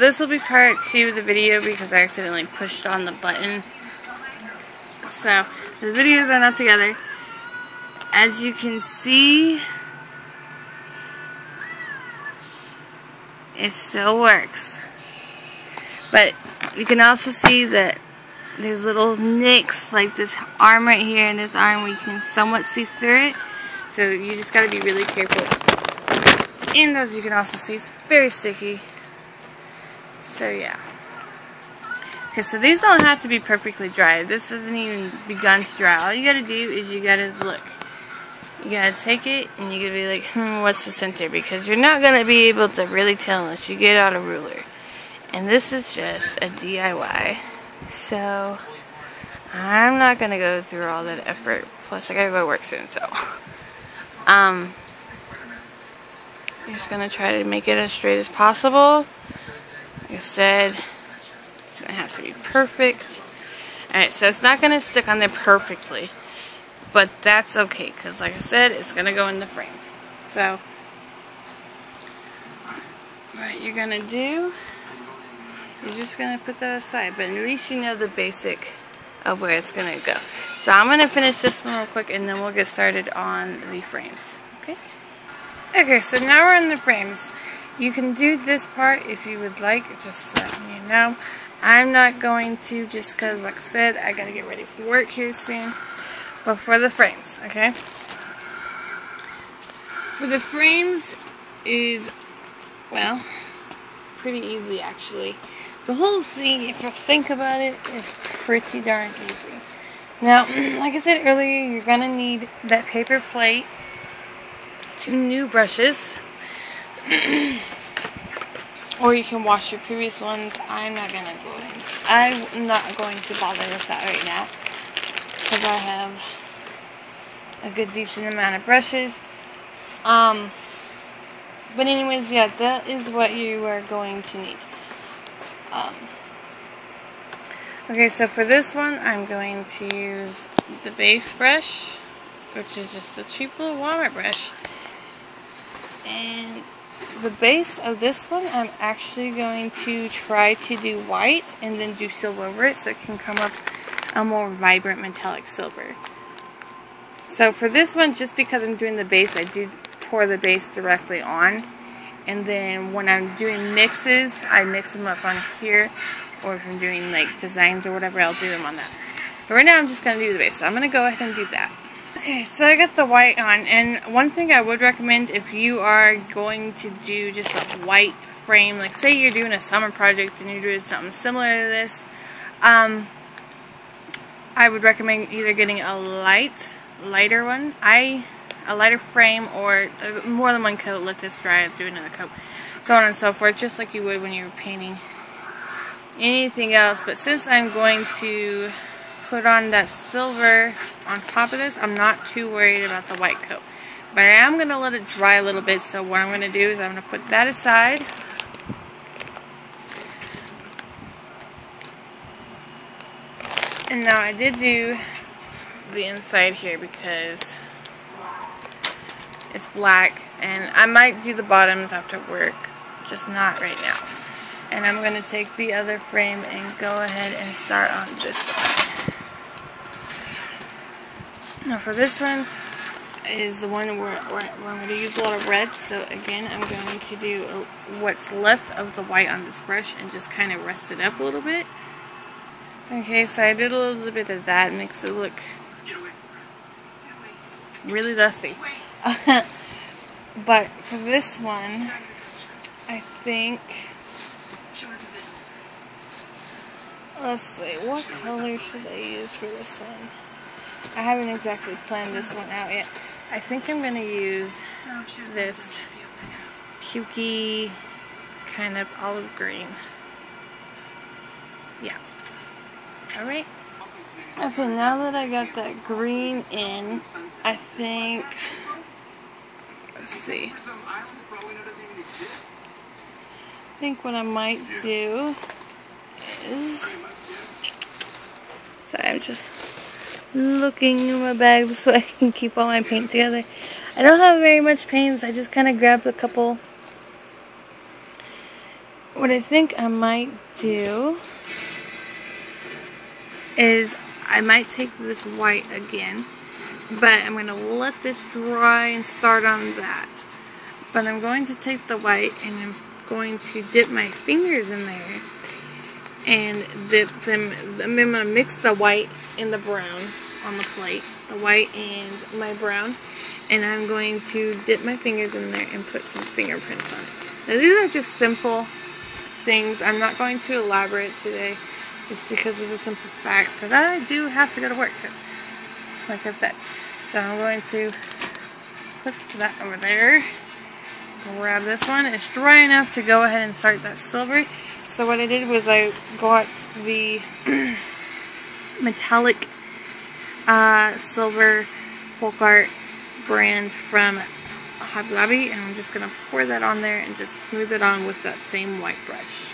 This will be part 2 of the video because I accidentally pushed on the button. So, the videos are not together. As you can see, it still works. But you can also see that there's little nicks, like this arm right here and this arm where you can somewhat see through it. So you just gotta be really careful. And as you can also see, it's very sticky. So yeah. Okay, so these don't have to be perfectly dry. This hasn't even begun to dry. All you gotta do is you gotta look. You gotta take it and you gotta be like, what's the center? Because you're not gonna be able to really tell unless you get out a ruler. And this is just a DIY. So I'm not gonna go through all that effort. Plus I gotta go to work soon, so I'm just gonna try to make it as straight as possible. Like I said, it's gonna have to be perfect. Alright, so it's not gonna stick on there perfectly. But that's okay, because like I said, it's gonna go in the frame. So what you're gonna do, you're just going to put that aside, but at least you know the basic of where it's going to go. So I'm going to finish this one real quick and then we'll get started on the frames. Okay? Okay, so now we're in the frames. You can do this part if you would like, just letting you know. I'm not going to just because, like I said, I got to get ready for work here soon. But for the frames, okay? For the frames is, well, pretty easy actually. The whole thing, if you think about it, is pretty darn easy. Now, like I said earlier, you're going to need that paper plate, 2 new brushes, or you can wash your previous ones. I'm not going to bother with that right now, because I have a good decent amount of brushes. But anyways, yeah, that is what you are going to need. Okay, so for this one, I'm going to use the base brush, which is just a cheap little Walmart brush. And the base of this one, I'm actually going to try to do white and then do silver over it so it can come up a more vibrant metallic silver. So for this one, just because I'm doing the base, I do pour the base directly on. And then when I'm doing mixes, I mix them up on here. Or if I'm doing like designs or whatever, I'll do them on that. But right now I'm just going to do the base. So I'm going to go ahead and do that. Okay, so I got the white on. And one thing I would recommend if you are going to do just a white frame, like say you're doing a summer project and you're doing something similar to this, I would recommend either getting a lighter one. A lighter frame or more than one coat. Let this dry, do another coat, so on and so forth, just like you would when you were painting anything else. But since I'm going to put on that silver on top of this, I'm not too worried about the white coat. But I am going to let it dry a little bit, so what I'm going to do is I'm going to put that aside. And now I did do the inside here because it's black, and I might do the bottoms after work, just not right now. And I'm going to take the other frame and go ahead and start on this one. Now for this one is the one where I'm going to use a lot of red, so again I'm going to do what's left of the white on this brush and just kind of rest it up a little bit. Okay, so I did a little bit of that, makes it look really dusty. But for this one, I think, let's see, what color should I use for this one? I haven't exactly planned this one out yet. I think I'm going to use this pukey kind of olive green. Yeah. Alright. Okay, now that I got that green in, I think, let's see. I think what I might do is, sorry, I'm just looking in my bag so I can keep all my paint together. I don't have very much paints. I just kind of grabbed a couple what I think I might do is I might take this white again, but I'm going to let this dry and start on that. But I'm going to take the white and I'm going to dip my fingers in there and dip them. I'm going to mix the white and the brown on the plate, the white and my brown, and I'm going to dip my fingers in there and put some fingerprints on it. Now these are just simple things. I'm not going to elaborate today just because of the simple fact that I do have to go to work soon, like I've said. So I'm going to put that over there. Grab this one. It's dry enough to go ahead and start that silver. So what I did was I got the metallic silver folk art brand from Hobby Lobby, and I'm just going to pour that on there and just smooth it on with that same white brush.